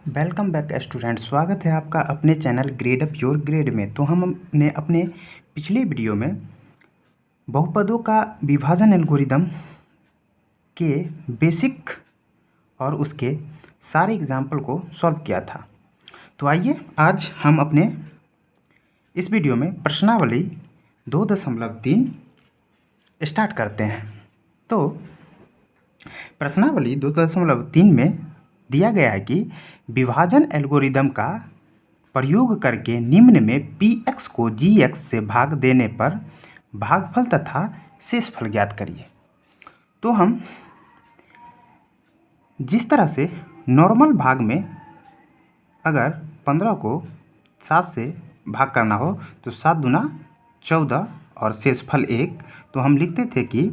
Welcome back student. स्वागत है आपका अपने channel grade up your grade में। तो हमने अपने पिछले वीडियो में बहुपदों का विभाजन एल्गोरिदम के बेसिक और उसके सारे एग्जाम्पल को सॉल्व किया था। तो आइए आज हम अपने इस वीडियो में प्रश्नावली 2.3 स्टार्ट करते हैं। तो प्रश्नावली 2.3 में दिया गया है कि विभाजन एल्गोरिदम का प्रयोग करके निम्न में px को gx से भाग देने पर भागफल तथा शेषफल ज्ञात करिए। तो हम जिस तरह से नॉर्मल भाग में अगर 15 को 7 से भाग करना हो तो 7 दूना 14 और शेषफल 1, तो हम लिखते थे कि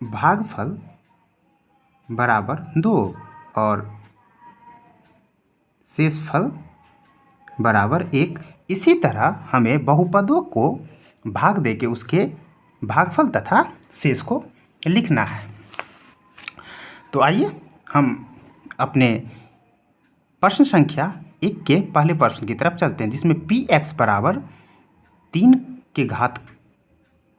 भागफल बराबर 2 और शेषफल बराबर 1। इसी तरह हमें बहुपदों को भाग दे के उसके भागफल तथा शेष को लिखना है। तो आइए हम अपने प्रश्न संख्या 1 के पहले प्रश्न की तरफ चलते हैं, जिसमें px बराबर 3 की घात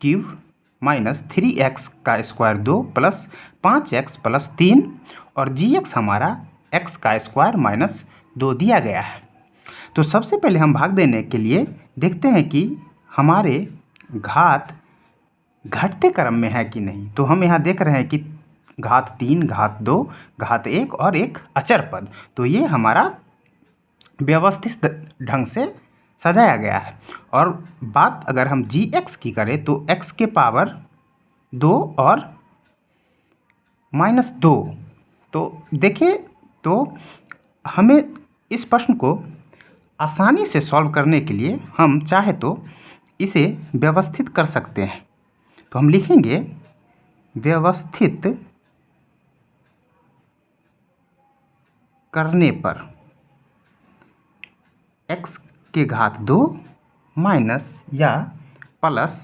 क्यूब माइनस 3x का स्क्वायर 2 प्लस 5x प्लस 3 और gx हमारा x का स्क्वायर माइनस 2 दिया गया है। तो सबसे पहले हम भाग देने के लिए देखते हैं कि हमारे घात घटते क्रम में है कि नहीं। तो हम यहाँ देख रहे हैं कि घात 3, घात 2, घात 1 और एक अचर पद। तो ये हमारा व्यवस्थित ढंग से सजाया गया है। और बात अगर हम gx की करें तो x के पावर 2 और माइनस 2। तो देखिए, तो हमें इस प्रश्न को आसानी से सॉल्व करने के लिए हम चाहे तो इसे व्यवस्थित कर सकते हैं। तो हम लिखेंगे व्यवस्थित करने पर x के घात 2 माइनस या प्लस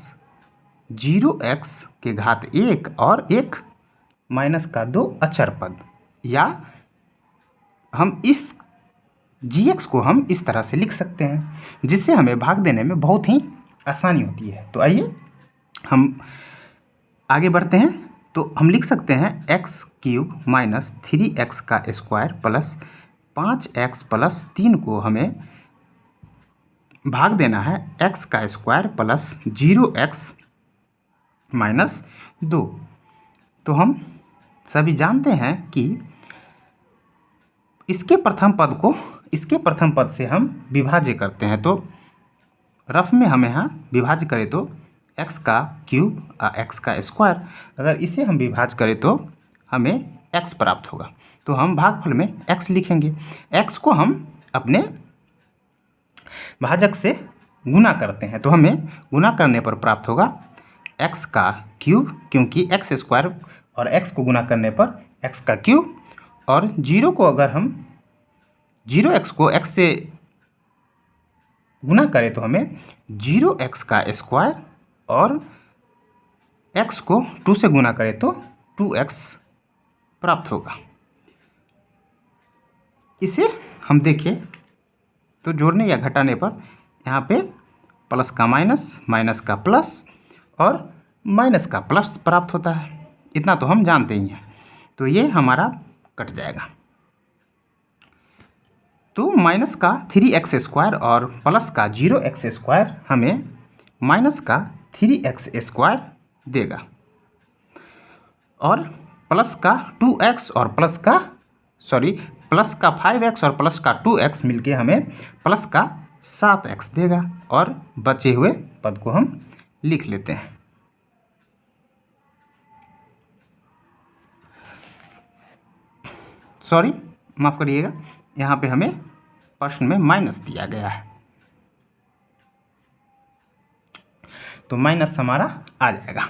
0x के घात 1 और एक माइनस का 2 अचर पद, या हम इस gx को हम इस तरह से लिख सकते हैं जिससे हमें भाग देने में बहुत ही आसानी होती है। तो आइए हम आगे बढ़ते हैं। तो हम लिख सकते हैं x क्यूब माइनस 3x का स्क्वायर प्लस 5x प्लस 3 को हमें भाग देना है x का स्क्वायर प्लस 0x माइनस 2। तो हम सभी जानते हैं कि इसके प्रथम पद से हम विभाज्य करते हैं। तो रफ में हम यहाँ विभाज्य करें तो x का क्यूब x का स्क्वायर, अगर इसे हम विभाज्य करें तो हमें x प्राप्त होगा। तो हम भागफल में x लिखेंगे। x को हम अपने भाजक से गुना करते हैं, तो हमें गुना करने पर प्राप्त होगा x का क्यूब, क्योंकि x स्क्वायर और x को गुना करने पर x का क्यूब, और 0 को अगर हम 0x को x से गुना करें तो हमें 0x का स्क्वायर, और x को 2 से गुना करें तो 2x प्राप्त होगा। इसे हम देखें तो जोड़ने या घटाने पर यहाँ पे प्लस का माइनस, माइनस का प्लस और माइनस का प्लस प्राप्त होता है। इतना तो हम जानते ही हैं। तो ये हमारा कट जाएगा। तो माइनस का 3x स्क्वायर और प्लस का 0x स्क्वायर हमें माइनस का 3x स्क्वायर देगा, और प्लस का 2x और प्लस का 5x और प्लस का 2x मिलके हमें प्लस का 7x देगा। और बचे हुए पद को हम लिख लेते हैं। माफ़ करिएगा, यहाँ पे हमें प्रश्न में माइनस दिया गया है, तो माइनस हमारा आ जाएगा।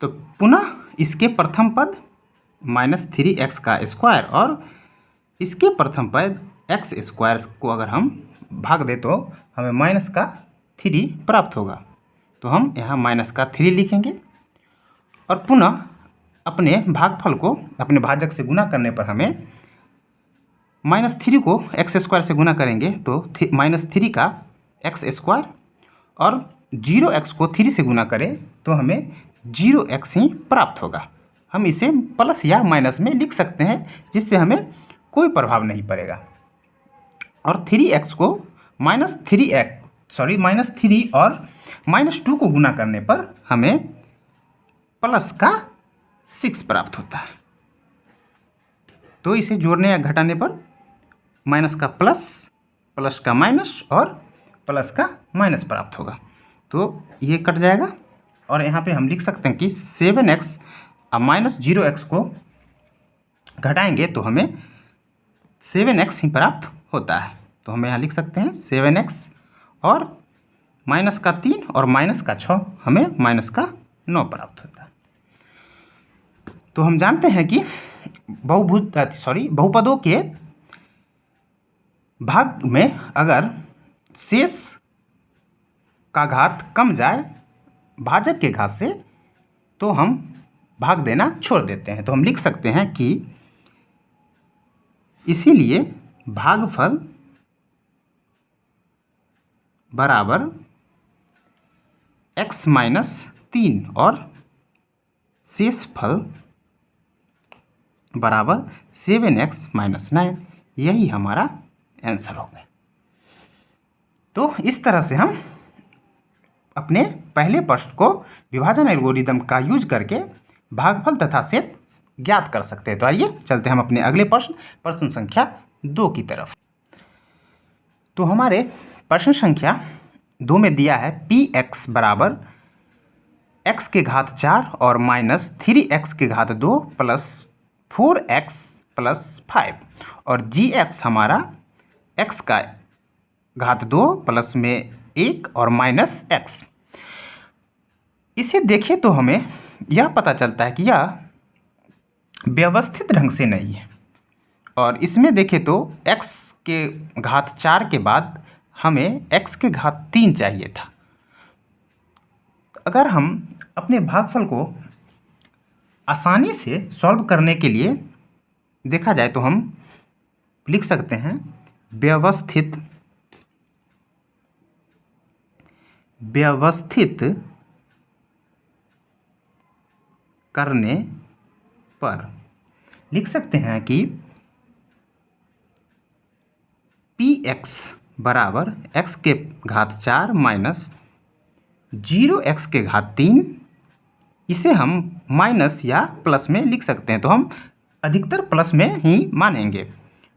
तो पुनः इसके प्रथम पद माइनस 3x का स्क्वायर और इसके प्रथम पद x स्क्वायर को अगर हम भाग दे तो हमें माइनस का 3 प्राप्त होगा। तो हम यहाँ माइनस का 3 लिखेंगे, और पुनः अपने भागफल को अपने भाजक से गुना करने पर हमें -3 को एक्स स्क्वायर से गुना करेंगे तो -3 का एक्स स्क्वायर, और 0x को 3 से गुना करें तो हमें 0x ही प्राप्त होगा। हम इसे प्लस या माइनस में लिख सकते हैं, जिससे हमें कोई प्रभाव नहीं पड़ेगा। और 3x को -3 और -2 को गुना करने पर हमें प्लस का 6 प्राप्त होता है। तो इसे जोड़ने या घटाने पर माइनस का प्लस, प्लस का माइनस और प्लस का माइनस प्राप्त होगा। तो ये कट जाएगा और यहाँ पे हम लिख सकते हैं कि 7x और -0x को घटाएंगे तो हमें 7x ही प्राप्त होता है। तो हम यहाँ लिख सकते हैं 7x और -3 और -6, हमें -9 प्राप्त होता है। तो हम जानते हैं कि बहुपदों के भाग में अगर शेष का घात कम जाए भाजक के घात से तो हम भाग देना छोड़ देते हैं। तो हम लिख सकते हैं कि इसीलिए भागफल बराबर x -3 और शेषफल बराबर 7x - 9, यही हमारा आंसर हो गया। तो इस तरह से हम अपने पहले प्रश्न को विभाजन एल्गोरिदम का यूज करके भागफल तथा शेष ज्ञात कर सकते हैं। तो आइए चलते हैं हम अपने अगले प्रश्न संख्या 2 की तरफ। तो हमारे प्रश्न संख्या 2 में दिया है px बराबर x के घात 4 और -3x के घात 2 प्लस 4x प्लस 5, और gx हमारा x का घात 2 प्लस में 1 और -x। इसे देखें तो हमें यह पता चलता है कि यह व्यवस्थित ढंग से नहीं है, और इसमें देखें तो x के घात 4 के बाद हमें x के घात 3 चाहिए था। अगर हम अपने भागफल को आसानी से सॉल्व करने के लिए देखा जाए तो हम लिख सकते हैं व्यवस्थित करने पर लिख सकते हैं कि px बराबर x के घात 4 माइनस 0x के घात 3, इसे हम माइनस या प्लस में लिख सकते हैं। तो हम अधिकतर प्लस में ही मानेंगे।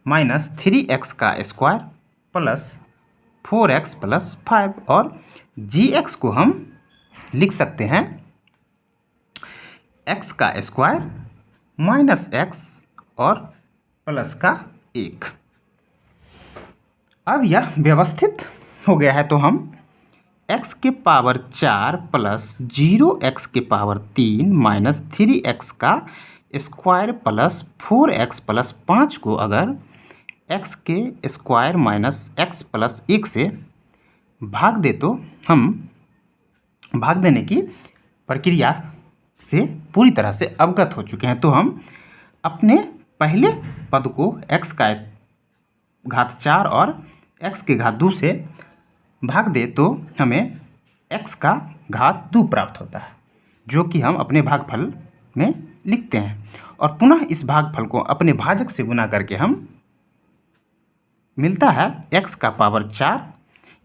-3x का स्क्वायर प्लस 4x प्लस 5, और gx को हम लिख सकते हैं x का स्क्वायर -x और प्लस का 1। अब यह व्यवस्थित हो गया है, तो हम x के पावर 4 प्लस 0x के पावर 3 माइनस 3x का स्क्वायर प्लस 4x प्लस 5 को अगर x के स्क्वायर माइनस x प्लस 1 से भाग दे तो हम भाग देने की प्रक्रिया से पूरी तरह से अवगत हो चुके हैं। तो हम अपने पहले पद को x का घात 4 और x के घात 2 से भाग दे तो हमें x का घात 2 प्राप्त होता है, जो कि हम अपने भागफल में लिखते हैं। और पुनः इस भागफल को अपने भाजक से गुना करके हम मिलता है x का power 4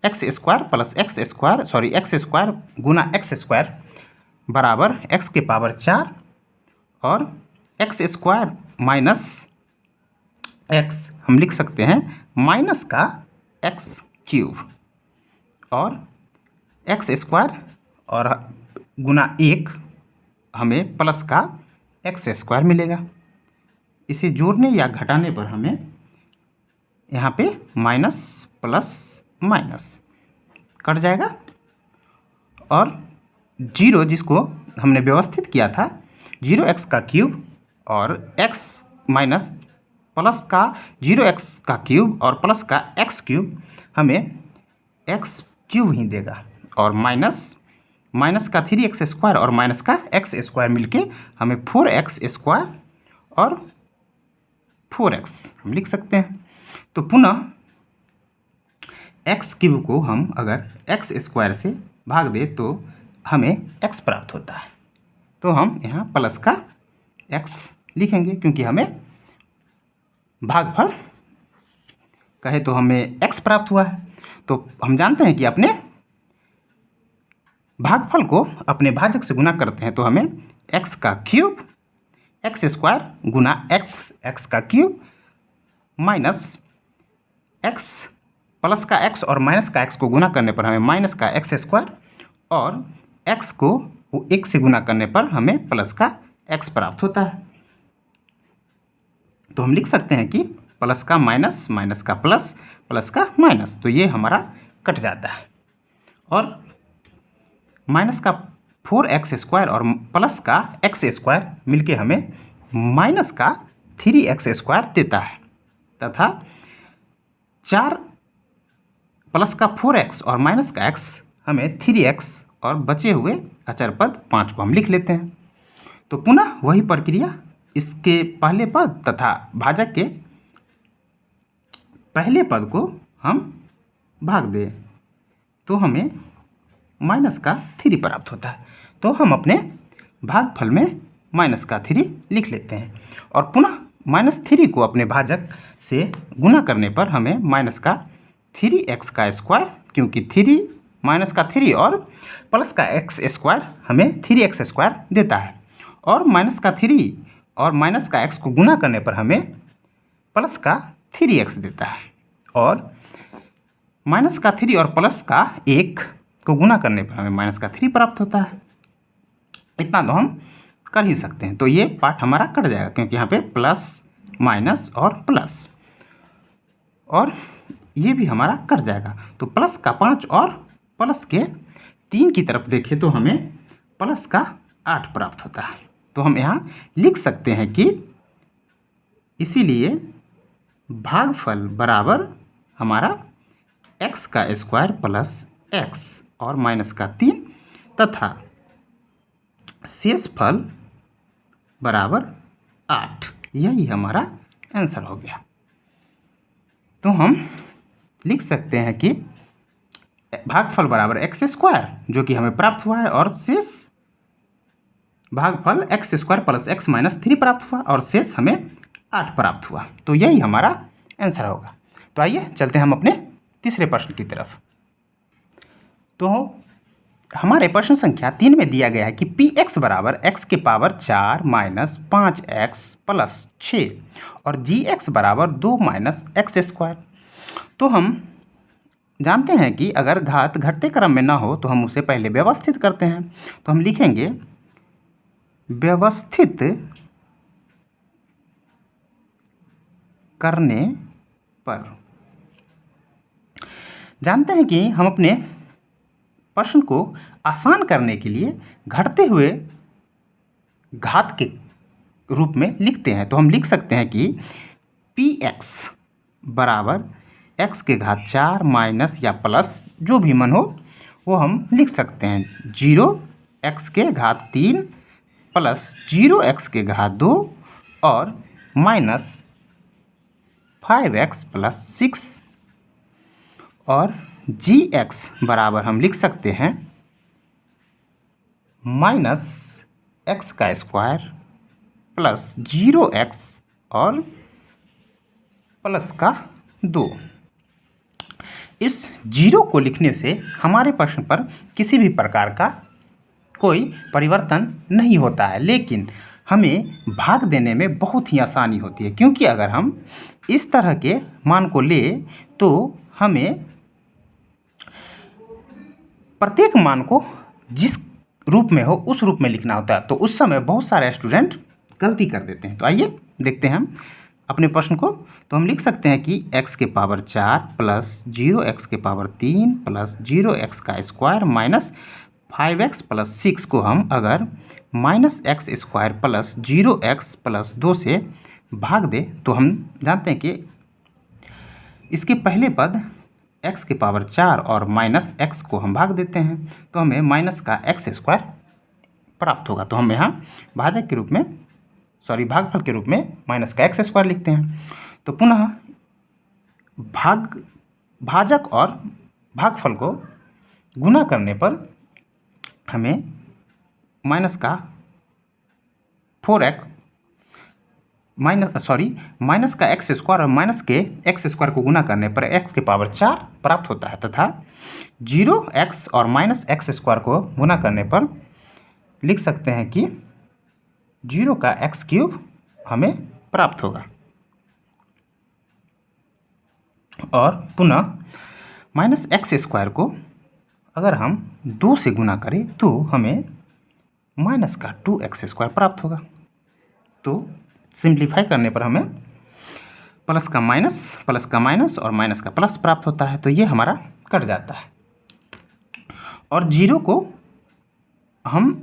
x square plus x square गुना x स्क्वायर बराबर x के पावर 4 और x स्क्वायर माइनस x हम लिख सकते हैं माइनस का x क्यूब, और x स्क्वायर और गुना 1 हमें प्लस का x स्क्वायर मिलेगा। इसे जोड़ने या घटाने पर हमें यहाँ पे माइनस प्लस माइनस कट जाएगा, और 0 जिसको हमने व्यवस्थित किया था 0x का क्यूब और x माइनस प्लस का 0x का क्यूब और प्लस का x क्यूब हमें x क्यूब ही देगा, और माइनस का 3x स्क्वायर और माइनस का x स्क्वायर मिलके हमें 4x स्क्वायर और 4x हम लिख सकते हैं। तो पुनः एक्स क्यूब को हम अगर एक्स स्क्वायर से भाग दें तो हमें एक्स प्राप्त होता है। तो हम यहाँ प्लस का एक्स लिखेंगे क्योंकि हमें भागफल कहे तो हमें एक्स प्राप्त हुआ है। तो हम जानते हैं कि अपने भागफल को अपने भाजक से गुना करते हैं तो हमें एक्स का क्यूब एक्स स्क्वायर गुना एक्स का क्यूब माइनस एक्स प्लस का एक्स और माइनस का एक्स को गुना करने पर हमें माइनस का एक्स स्क्वायर और एक्स को एक से गुना करने पर हमें प्लस का एक्स प्राप्त होता है। तो हम लिख सकते हैं कि प्लस का माइनस, माइनस का प्लस, प्लस का माइनस, तो ये हमारा कट जाता है और माइनस का 4x स्क्वायर और प्लस का एक्स स्क्वायर मिलके हमें माइनस का 3x स्क्वायर देता है तथा 4 प्लस का 4x और माइनस का x हमें 3x और बचे हुए अचर पद 5 को हम लिख लेते हैं। तो पुनः वही प्रक्रिया इसके पहले पद तथा भाजक के पहले पद को हम भाग दें तो हमें माइनस का 3 प्राप्त होता है। तो हम अपने भागफल में माइनस का 3 लिख लेते हैं और पुनः -3 को अपने भाजक से गुना करने पर हमें माइनस का 3x का स्क्वायर, क्योंकि 3 माइनस का 3 और प्लस का एक्स स्क्वायर हमें 3x स्क्वायर देता है और माइनस का 3 और माइनस का x को गुना करने पर हमें प्लस का 3x देता है और माइनस का 3 और प्लस का 1 को गुना करने पर हमें माइनस का 3 प्राप्त होता है। इतना तो हम कर ही सकते हैं। तो ये पार्ट हमारा कट जाएगा क्योंकि यहाँ पे प्लस माइनस और प्लस, और ये भी हमारा कट जाएगा। तो प्लस का 5 और प्लस के 3 की तरफ देखें तो हमें प्लस का 8 प्राप्त होता है। तो हम यहाँ लिख सकते हैं कि इसीलिए भागफल बराबर हमारा एक्स का स्क्वायर प्लस एक्स और माइनस का 3 तथा शेष फल बराबर 8। यही हमारा आंसर हो गया। तो हम लिख सकते हैं कि भागफल बराबर एक्स स्क्वायर जो कि हमें प्राप्त हुआ है और शेष भागफल x square plus x minus 3 प्राप्त हुआ और शेष हमें 8 प्राप्त हुआ। तो यही हमारा आंसर होगा। तो आइए चलते हैं हम अपने तीसरे प्रश्न की तरफ। तो हमारे प्रश्न संख्या 3 में दिया गया है कि पी एक्स बराबर एक्स के पावर 4 माइनस 5x प्लस 6 और जी एक्स बराबर 2 माइनस एक्स स्क्वायर। तो हम जानते हैं कि अगर घात घटते क्रम में ना हो तो हम उसे पहले व्यवस्थित करते हैं। तो हम लिखेंगे व्यवस्थित करने पर। जानते हैं कि हम अपने प्रश्न को आसान करने के लिए घटते हुए घात के रूप में लिखते हैं। तो हम लिख सकते हैं कि पी एक्स बराबर एक्स के घात 4 माइनस या प्लस जो भी मन हो वो हम लिख सकते हैं 0x के घात 3 प्लस 0x के घात 2 और माइनस 5x प्लस 6 और जी एक्स बराबर हम लिख सकते हैं माइनस एक्स का स्क्वायर प्लस 0x और प्लस का 2। इस 0 को लिखने से हमारे प्रश्न पर किसी भी प्रकार का कोई परिवर्तन नहीं होता है, लेकिन हमें भाग देने में बहुत ही आसानी होती है, क्योंकि अगर हम इस तरह के मान को ले तो हमें प्रत्येक मान को जिस रूप में हो उस रूप में लिखना होता है। तो उस समय बहुत सारे स्टूडेंट गलती कर देते हैं। तो आइए देखते हैं हम अपने प्रश्न को। तो हम लिख सकते हैं कि x के पावर 4 प्लस 0x के पावर 3 प्लस 0x का स्क्वायर माइनस 5x प्लस 6 को हम अगर minus x square plus 0x plus 2 से भाग दें तो हम जानते हैं कि इसके पहले पद x के पावर 4 और माइनस x को हम भाग देते हैं तो हमें माइनस का एक्स स्क्वायर प्राप्त होगा। तो हम यहाँ भाजक के रूप में भागफल के रूप में माइनस का एक्स स्क्वायर लिखते हैं। तो पुनः भाजक और भागफल को गुना करने पर हमें माइनस का 4x माइनस का एक्स स्क्वायर और माइनस के एक्स स्क्वायर को गुना करने पर x की पावर 4 प्राप्त होता है तथा 0x और माइनस एक्स स्क्वायर को गुना करने पर लिख सकते हैं कि 0 का x क्यूब हमें प्राप्त होगा। और पुनः माइनस एक्स स्क्वायर को अगर हम 2 से गुना करें तो हमें माइनस का 2x स्क्वायर प्राप्त होगा। तो सिंप्लीफाई करने पर हमें प्लस का माइनस और माइनस का प्लस प्राप्त होता है। तो ये हमारा कट जाता है और 0 को हम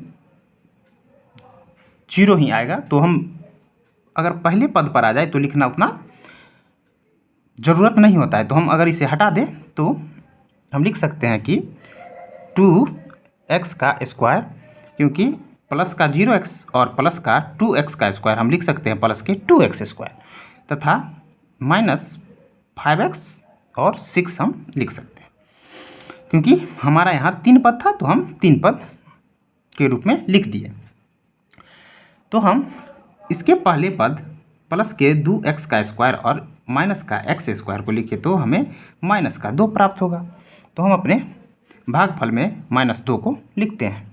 0 ही आएगा। तो हम अगर पहले पद पर आ जाए तो लिखना उतना ज़रूरत नहीं होता है। तो हम अगर इसे हटा दें तो हम लिख सकते हैं कि 2x का स्क्वायर, क्योंकि प्लस का 0x और प्लस का 2x का स्क्वायर हम लिख सकते हैं प्लस के 2x स्क्वायर तथा माइनस 5x और 6 हम लिख सकते हैं। क्योंकि हमारा यहाँ 3 पद था तो हम 3 पद के रूप में लिख दिए। तो हम इसके पहले पद प्लस के 2x का स्क्वायर और माइनस का x स्क्वायर को लिखे तो हमें माइनस का 2 प्राप्त होगा। तो हम अपने भागफल में -2 को लिखते हैं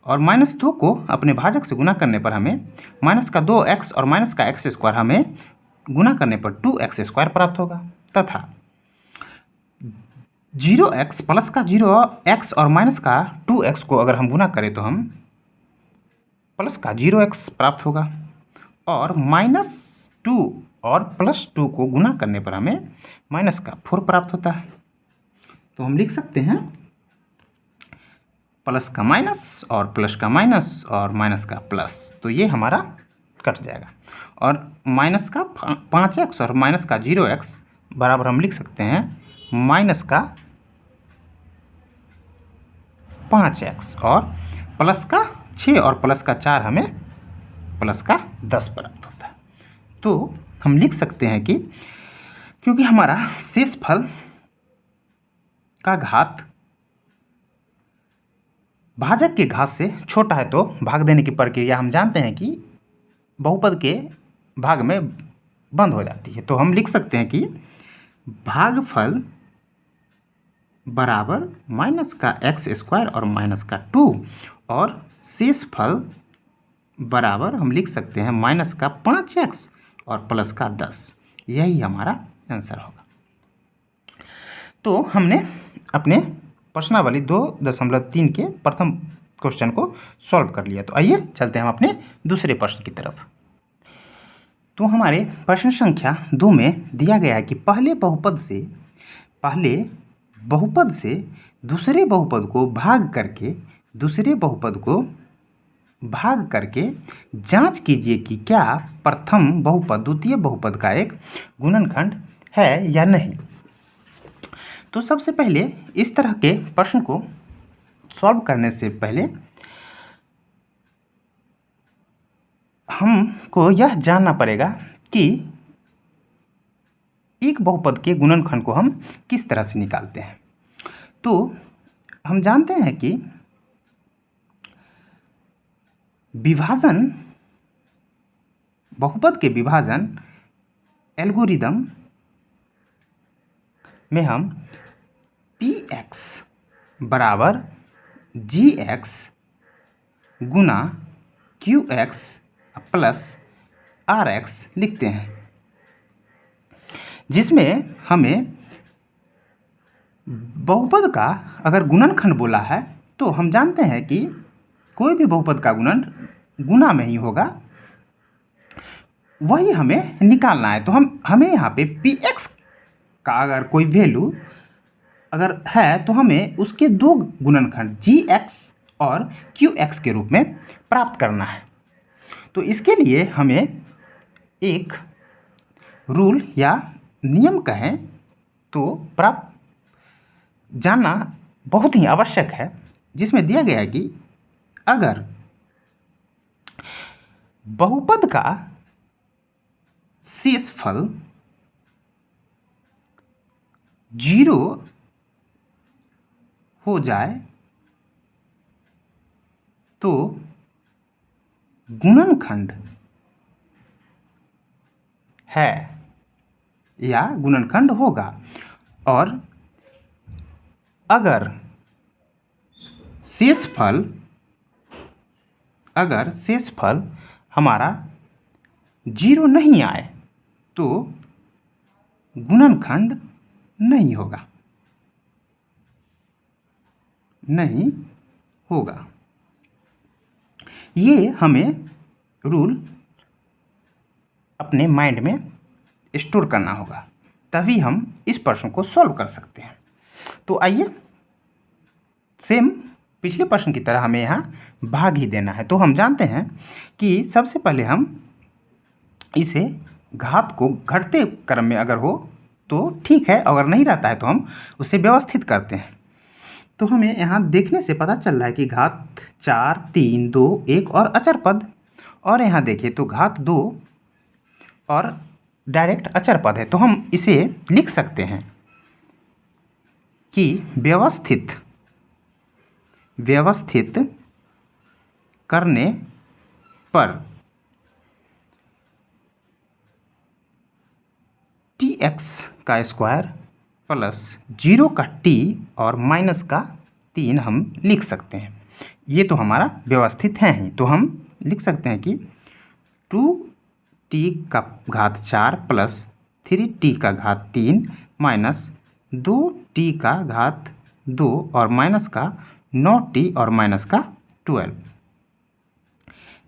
और -2 को अपने भाजक से गुना करने पर हमें माइनस का 2x और माइनस का x स्क्वायर हमें गुना करने पर 2x स्क्वायर प्राप्त होगा तथा 0x प्लस का 0x और माइनस का 2x को अगर हम गुना करें तो हम प्लस का 0x प्राप्त होगा और -2 और +2 को गुना करने पर हमें माइनस का 4 प्राप्त होता है। तो हम लिख सकते हैं प्लस का माइनस और प्लस का माइनस और माइनस का प्लस। तो ये हमारा कट जाएगा और माइनस का 5x और माइनस का 0x बराबर हम लिख सकते हैं माइनस का 5x और प्लस का 6 और प्लस का 4 हमें प्लस का 10 प्राप्त होता है। तो हम लिख सकते हैं कि क्योंकि हमारा शेषफल का घात भाजक के घात से छोटा है तो भाग देने की प्रक्रिया हम जानते हैं कि बहुपद के भाग में बंद हो जाती है। तो हम लिख सकते हैं कि भागफल बराबर माइनस का x स्क्वायर और माइनस का 2 और शेषफल बराबर हम लिख सकते हैं माइनस का 5x और प्लस का 10। यही हमारा आंसर होगा। तो हमने अपने प्रश्नावली 2.3 के प्रथम क्वेश्चन को सॉल्व कर लिया। तो आइए चलते हैं हम अपने दूसरे प्रश्न की तरफ। तो हमारे प्रश्न संख्या 2 में दिया गया है कि पहले बहुपद से दूसरे बहुपद को भाग करके जांच कीजिए कि क्या प्रथम बहुपद द्वितीय बहुपद का एक गुणनखंड है या नहीं। तो सबसे पहले इस तरह के प्रश्न को सॉल्व करने से पहले हमको यह जानना पड़ेगा कि एक बहुपद के गुणनखंड को हम किस तरह से निकालते हैं। तो हम जानते हैं कि बहुपद के विभाजन एल्गोरिदम में हम px बराबर gx गुना qx प्लस rx लिखते हैं, जिसमें हमें बहुपद का अगर गुणनखंड बोला है तो हम जानते हैं कि कोई भी बहुपद का गुणन गुना में ही होगा, वही हमें निकालना है। तो हमें यहाँ पे px का अगर कोई वैल्यू अगर है तो हमें उसके दो गुणनखंड gx और qx के रूप में प्राप्त करना है। तो इसके लिए हमें एक रूल या नियम कहें तो जानना बहुत ही आवश्यक है, जिसमें दिया गया है कि अगर बहुपद का शेषफल जीरो हो जाए तो गुणनखंड है या गुणनखंड होगा, और अगर शेषफल हमारा जीरो नहीं आए तो गुणनखंड नहीं होगा, ये हमें रूल अपने माइंड में स्टोर करना होगा, तभी हम इस प्रश्न को सॉल्व कर सकते हैं। तो आइए, सेम पिछले प्रश्न की तरह हमें यहाँ भाग ही देना है। तो हम जानते हैं कि सबसे पहले हम इसे घात को घटते क्रम में अगर हो तो ठीक है, अगर नहीं रहता है तो हम उसे व्यवस्थित करते हैं। तो हमें यहाँ देखने से पता चल रहा है कि घात 4, 3, 2, 1 और अचर पद, और यहाँ देखिए तो घात 2 और डायरेक्ट अचर पद है। तो हम इसे लिख सकते हैं कि व्यवस्थित करने पर tx का स्क्वायर प्लस 0 का t और माइनस का 3 हम लिख सकते हैं। ये तो हमारा व्यवस्थित है ही, तो हम लिख सकते हैं कि 2t का घात 4 प्लस 3t का घात 3 माइनस 2t का घात 2 और माइनस का 9t और माइनस का 12।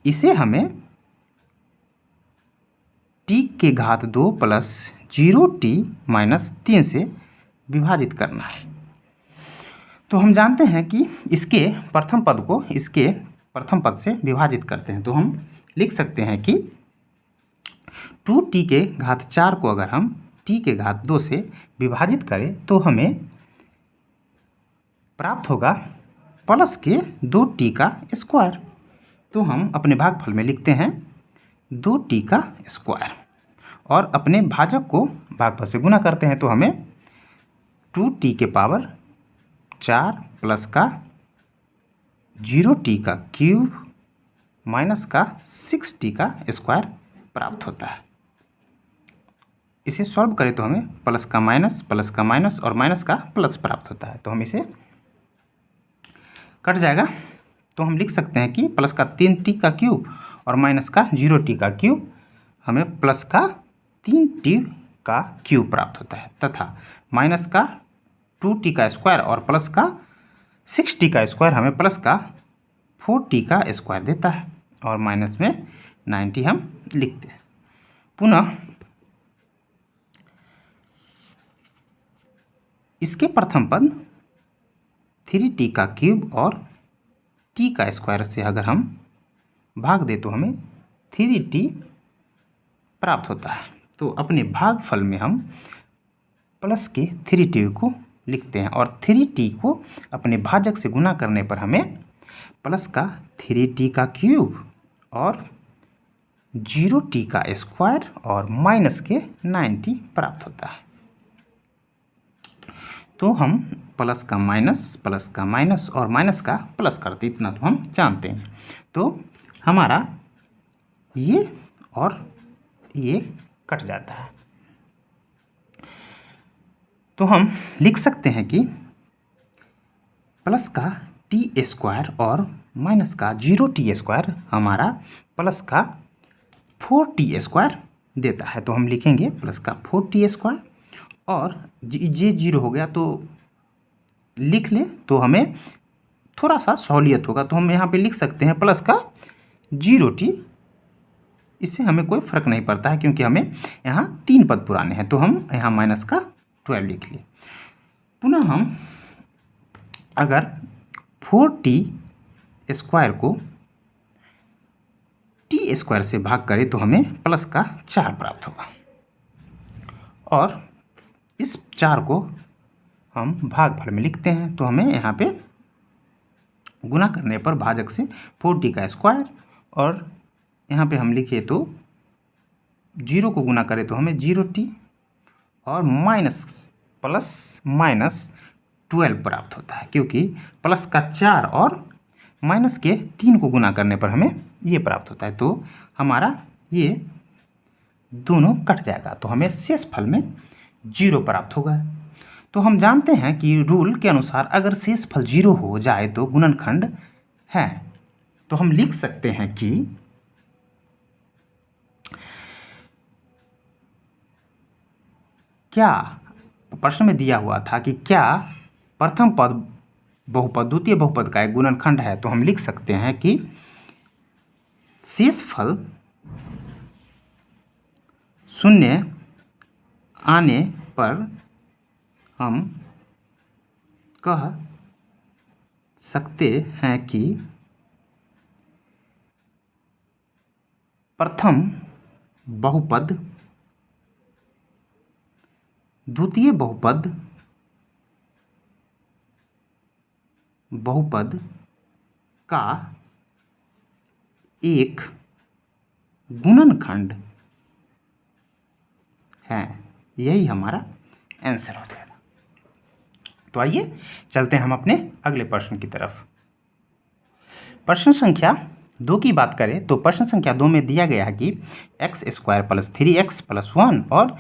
इसे हमें t के घात 2 प्लस 0t माइनस 3 से विभाजित करना है। तो हम जानते हैं कि इसके प्रथम पद को इसके प्रथम पद से विभाजित करते हैं। तो हम लिख सकते हैं कि 2t के घात 4 को अगर हम t के घात 2 से विभाजित करें तो हमें प्राप्त होगा प्लस के 2t का स्क्वायर। तो हम अपने भागफल में लिखते हैं 2t का स्क्वायर और अपने भाजक को भागफल से गुना करते हैं। तो हमें 2t के पावर 4 प्लस का 0t का क्यूब माइनस का 6t का स्क्वायर प्राप्त होता है। इसे सॉल्व करें तो हमें प्लस का माइनस और माइनस का प्लस प्राप्त होता है। तो हम इसे कट जाएगा, तो हम लिख सकते हैं कि प्लस का 3t का क्यूब और माइनस का 0t का क्यूब हमें प्लस का 3t का क्यूब प्राप्त होता है, तथा माइनस का 2t का स्क्वायर और प्लस का 6t का स्क्वायर हमें प्लस का 4t का स्क्वायर देता है, और माइनस में 9t हम लिखते हैं। पुनः इसके प्रथम पद 3t का क्यूब और t का स्क्वायर से अगर हम भाग दे तो हमें 3t प्राप्त होता है। तो अपने भागफल में हम प्लस के 3t को लिखते हैं और 3t को अपने भाजक से गुना करने पर हमें प्लस का 3t का क्यूब और 0t का स्क्वायर और माइनस के 9t प्राप्त होता है। तो हम प्लस का माइनस और माइनस का प्लस करते, इतना तो हम जानते हैं। तो हमारा ये और ये कट जाता है। तो हम लिख सकते हैं कि प्लस का टी स्क्वायर और माइनस का 0t स्क्वायर हमारा प्लस का 4t स्क्वायर देता है। तो हम लिखेंगे प्लस का 4t स्क्वायर, और ये 0 हो गया तो लिख लें तो हमें थोड़ा सा सहूलियत होगा। तो हम यहाँ पे लिख सकते हैं प्लस का 0t, इससे हमें कोई फ़र्क नहीं पड़ता है क्योंकि हमें यहाँ 3 पद पुराने हैं। तो हम यहाँ माइनस का 12 लिख लिए। पुनः हम अगर 4t स्क्वायर को t स्क्वायर से भाग करें तो हमें प्लस का 4 प्राप्त होगा, और इस 4 को हम भागफल में लिखते हैं। तो हमें यहाँ पे गुना करने पर भाजक से 4t का स्क्वायर, और यहाँ पे हम लिखे तो 0 को गुना करें तो हमें 0t और माइनस प्लस माइनस 12 प्राप्त होता है, क्योंकि प्लस का 4 और माइनस के 3 को गुना करने पर हमें ये प्राप्त होता है। तो हमारा ये दोनों कट जाएगा, तो हमें शेष फल में 0 प्राप्त होगा। तो हम जानते हैं कि रूल के अनुसार अगर शेष फल 0 हो जाए तो गुणनखंड है। तो हम लिख सकते हैं कि क्या, प्रश्न में दिया हुआ था कि क्या प्रथम पद बहुपद द्वितीय बहुपद का एक गुणनखंड है। तो हम लिख सकते हैं कि शेष फल शून्य आने पर हम कह सकते हैं कि प्रथम बहुपद द्वितीय बहुपद का एक गुणनखंड है। यही हमारा आंसर हो जाएगा। तो आइए चलते हैं हम अपने अगले प्रश्न की तरफ। प्रश्न संख्या 2 की बात करें तो प्रश्न संख्या 2 में दिया गया है कि x² + 3x + 1 और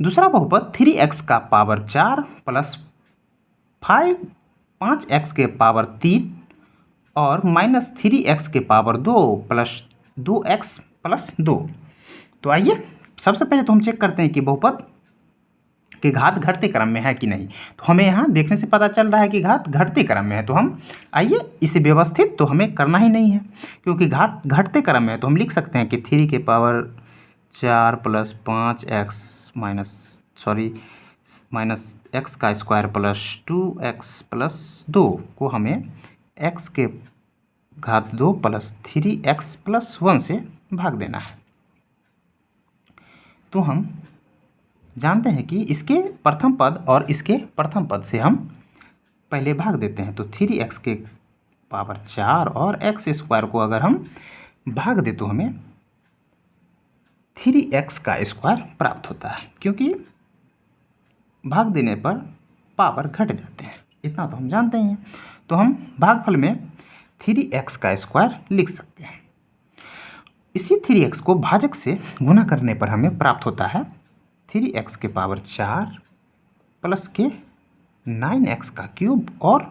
दूसरा बहुपद 3x का पावर 4 प्लस 5x के पावर 3 और माइनस 3x के पावर 2 प्लस 2x + 2। तो आइए सबसे पहले तो हम चेक करते हैं कि बहुपद कि घात घटते क्रम में है कि नहीं। तो हमें यहाँ देखने से पता चल रहा है कि घात घटते क्रम में है। तो हम आइए इसे व्यवस्थित तो हमें करना ही नहीं है, क्योंकि घात घटते क्रम में है। तो हम लिख सकते हैं कि 3 के power 4 plus 5x minus x का स्क्वायर प्लस 2x + 2 को हमें x के घात 2 प्लस 3x + 1 से भाग देना है। तो हम जानते हैं कि इसके प्रथम पद और इसके प्रथम पद से हम पहले भाग देते हैं। तो 3x के पावर 4 और x² को अगर हम भाग दे तो हमें 3x का स्क्वायर प्राप्त होता है, क्योंकि भाग देने पर पावर घट जाते हैं, इतना तो हम जानते ही हैं। तो हम भागफल में 3x का स्क्वायर लिख सकते हैं। इसी 3x को भाजक से गुना करने पर हमें प्राप्त होता है 3x के पावर 4 प्लस के 9x का क्यूब और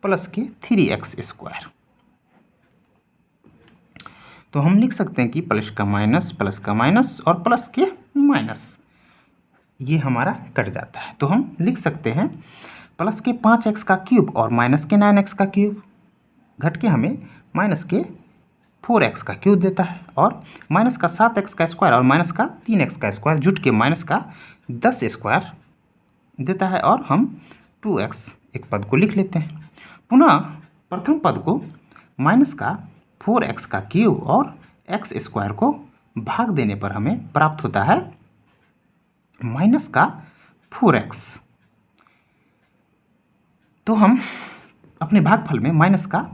प्लस के 3x²। तो हम लिख सकते हैं कि प्लस का माइनस और प्लस के माइनस, ये हमारा कट जाता है। तो हम लिख सकते हैं प्लस के 5x का क्यूब और माइनस के 9x का क्यूब घट के हमें माइनस के 4x का क्यूब देता है, और माइनस का 7x का स्क्वायर और माइनस का 3x का स्क्वायर जुट के माइनस का 10 स्क्वायर देता है, और हम 2x एक पद को लिख लेते हैं। पुनः प्रथम पद को माइनस का 4x का क्यूब और x² को भाग देने पर हमें प्राप्त होता है माइनस का 4x। तो हम अपने भागफल में माइनस का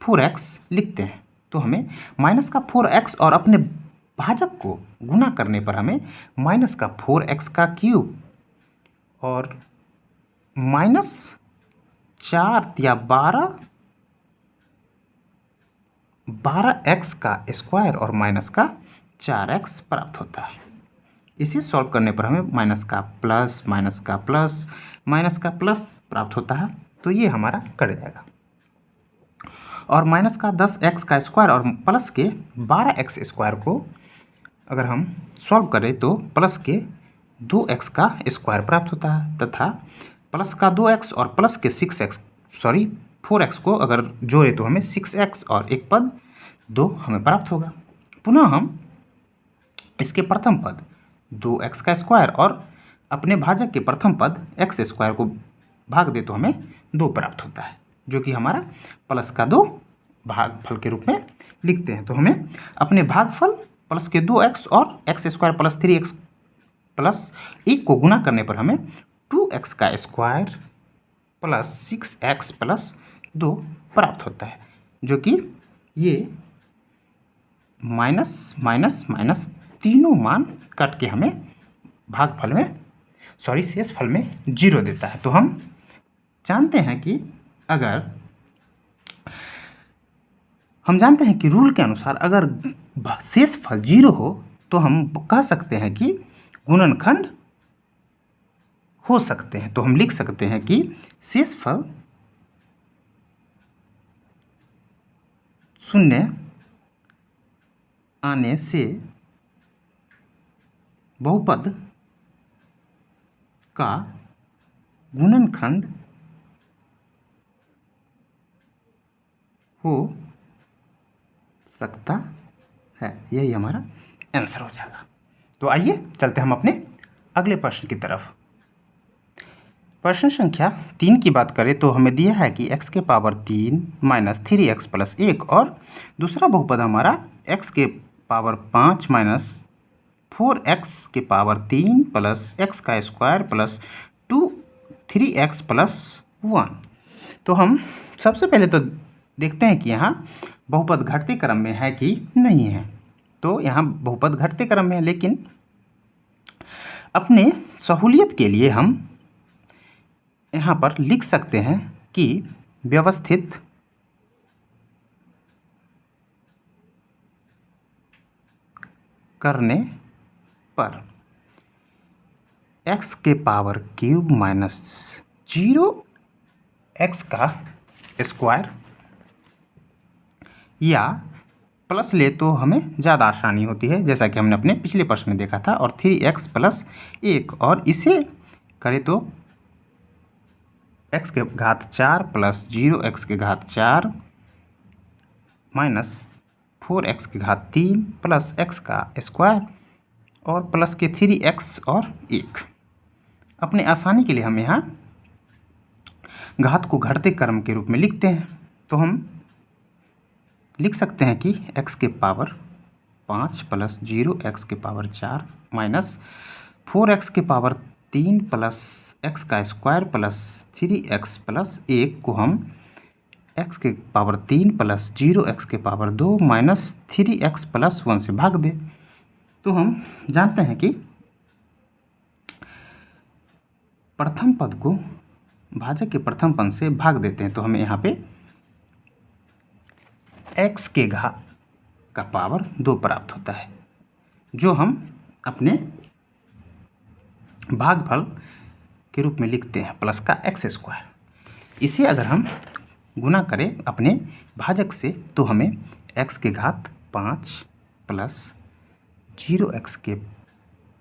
4x लिखते हैं। तो हमें माइनस का 4x और अपने भाजक को गुना करने पर हमें माइनस का 4x का क्यूब और माइनस 4 या 12x का स्क्वायर और माइनस का 4x प्राप्त होता है। इसे सॉल्व करने पर हमें माइनस का प्लस माइनस का प्लस प्राप्त होता है। तो ये हमारा कट जाएगा, और माइनस का 10x का स्क्वायर और प्लस के 12x² को अगर हम सॉल्व करें तो प्लस के 2x का स्क्वायर प्राप्त होता है, तथा प्लस का 2x और प्लस के 4x को अगर जोड़े तो हमें 6x और एक पद 2 हमें प्राप्त होगा। पुनः हम इसके प्रथम पद 2x का स्क्वायर और अपने भाजक के प्रथम पद x² को भाग दे तो हमें 2 प्राप्त होता है, जो कि हमारा प्लस का 2 भागफल के रूप में लिखते हैं। तो हमें अपने भागफल प्लस के 2x और x² प्लस 3x प्लस 1 को गुना करने पर हमें 2x का स्क्वायर प्लस 6x प्लस 2 प्राप्त होता है, जो कि ये माइनस तीनों मान कट के हमें भागफल में शेषफल में 0 देता है। तो हम जानते हैं कि अगर हम जानते हैं कि रूल के अनुसार अगर शेषफल 0 हो तो हम कह सकते हैं कि गुणनखंड हो सकते हैं। तो हम लिख सकते हैं कि शेषफल 0 आने से बहुपद का गुणनखंड हो सकता है। यही हमारा आंसर हो जाएगा। तो आइए चलते हम अपने अगले प्रश्न की तरफ। प्रश्न संख्या 3 की बात करें तो हमें दिया है कि x के पावर 3 माइनस 3x प्लस 1 और दूसरा बहुपद हमारा x के पावर 5 माइनस 4x के पावर 3 प्लस x का स्क्वायर प्लस 3x प्लस 1। तो हम सबसे पहले तो देखते हैं कि यहाँ बहुपद घटते क्रम में है कि नहीं है। तो यहाँ बहुपद घटते क्रम में है, लेकिन अपने सहूलियत के लिए हम यहाँ पर लिख सकते हैं कि व्यवस्थित करने पर x के पावर क्यूब माइनस 0x का स्क्वायर या प्लस ले तो हमें ज़्यादा आसानी होती है, जैसा कि हमने अपने पिछले प्रश्न में देखा था, और 3x प्लस 1 और इसे करें तो x के घात 4 प्लस 0x के घात 4 माइनस 4x के घात 3 प्लस x का स्क्वायर और प्लस के 3x और 1। अपने आसानी के लिए हम यहाँ घात को घटते क्रम के रूप में लिखते हैं। तो हम लिख सकते हैं कि x के पावर 5 प्लस 0x के पावर 4 माइनस 4x के पावर 3 प्लस x का स्क्वायर प्लस 3x प्लस 1 को हम x के पावर 3 प्लस 0x के पावर 2 माइनस 3x प्लस 1 से भाग दें। तो हम जानते हैं कि प्रथम पद को भाजक के प्रथम पद से भाग देते हैं। तो हमें यहाँ पे x के घात का पावर 2 प्राप्त होता है, जो हम अपने भागफल के रूप में लिखते हैं प्लस का x स्क्वायर। इसे अगर हम गुना करें अपने भाजक से तो हमें x के घात 5 प्लस 0x के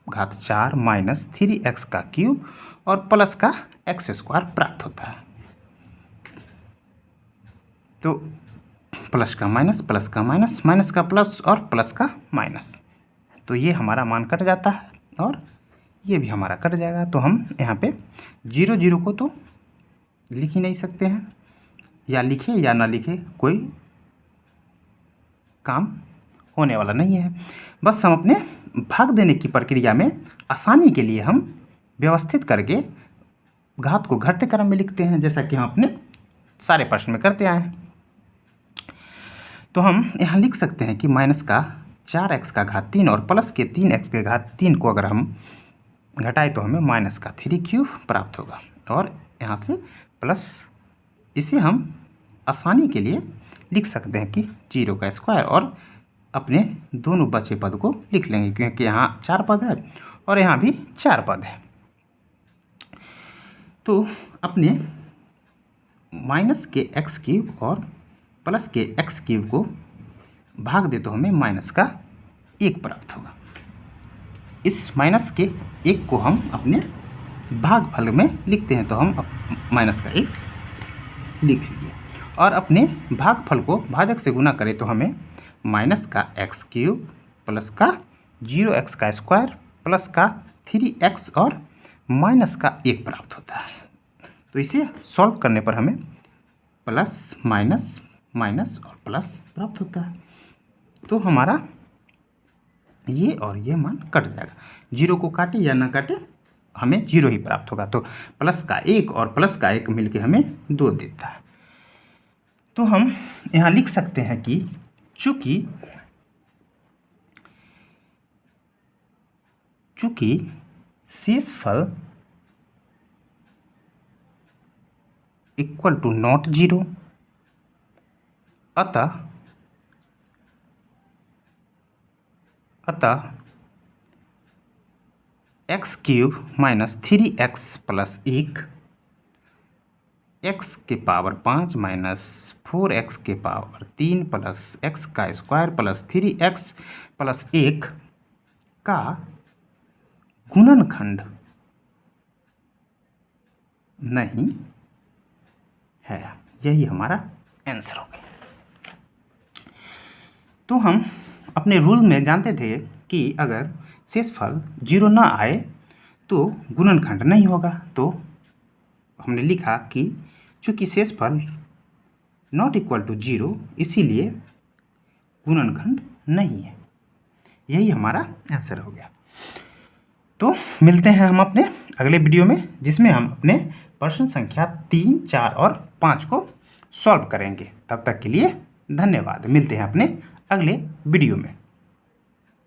घात 4 माइनस 3x का क्यूब और प्लस का x स्क्वायर प्राप्त होता है। तो प्लस का माइनस, प्लस का माइनस, माइनस का प्लस और प्लस का माइनस, तो ये हमारा मान कट जाता है और ये भी हमारा कट जाएगा। तो हम यहाँ पे 0 0 को तो लिख ही नहीं सकते हैं, या लिखे या ना लिखे कोई काम होने वाला नहीं है। बस हम अपने भाग देने की प्रक्रिया में आसानी के लिए हम व्यवस्थित करके घात को घटते क्रम में लिखते हैं, जैसा कि हम अपने सारे प्रश्न में करते आए हैं। तो हम यहाँ लिख सकते हैं कि माइनस का 4x का घात 3 और प्लस के 3x के घात 3 को अगर हम घटाएं तो हमें माइनस का 3 क्यूब प्राप्त होगा, और यहाँ से प्लस, इसे हम आसानी के लिए लिख सकते हैं कि 0 का स्क्वायर, और अपने दोनों बचे पद को लिख लेंगे क्योंकि यहाँ 4 पद है और यहाँ भी 4 पद है। तो अपने माइनस के x क्यूब और प्लस के x क्यूब को भाग दे तो हमें माइनस का 1 प्राप्त होगा। इस माइनस के 1 को हम अपने भागफल में लिखते हैं, तो हम माइनस का 1 लिख लिए, और अपने भागफल को भाजक से गुना करें तो हमें माइनस का x क्यूब प्लस का 0x का स्क्वायर प्लस का 3x और माइनस का 1 प्राप्त होता है। तो इसे सॉल्व करने पर हमें प्लस माइनस माइनस और प्लस प्राप्त होता है। तो हमारा ये और ये मान कट जाएगा, 0 को काटे या ना काटे हमें 0 ही प्राप्त होगा। तो प्लस का 1 और प्लस का 1 मिलके हमें 2 देता है। तो हम यहाँ लिख सकते हैं कि चूँकि शेषफल इक्वल टू नॉट जीरो, अतः x cube minus 3x plus 1, x के पावर 5 माइनस 4x के पावर 3 प्लस एक्स का स्क्वायर प्लस 3x प्लस 1 का गुणनखंड नहीं है। यही हमारा आंसर हो गया। तो हम अपने रूल में जानते थे कि अगर शेषफल 0 ना आए तो गुणनखंड नहीं होगा, तो हमने लिखा कि चूंकि शेषफल नॉट इक्वल टू 0 इसीलिए गुणनखंड नहीं है। यही हमारा आंसर हो गया। तो मिलते हैं हम अपने अगले वीडियो में, जिसमें हम अपने प्रश्न संख्या 3, 4 और 5 को सॉल्व करेंगे। तब तक के लिए धन्यवाद। मिलते हैं अपने अगले वीडियो में।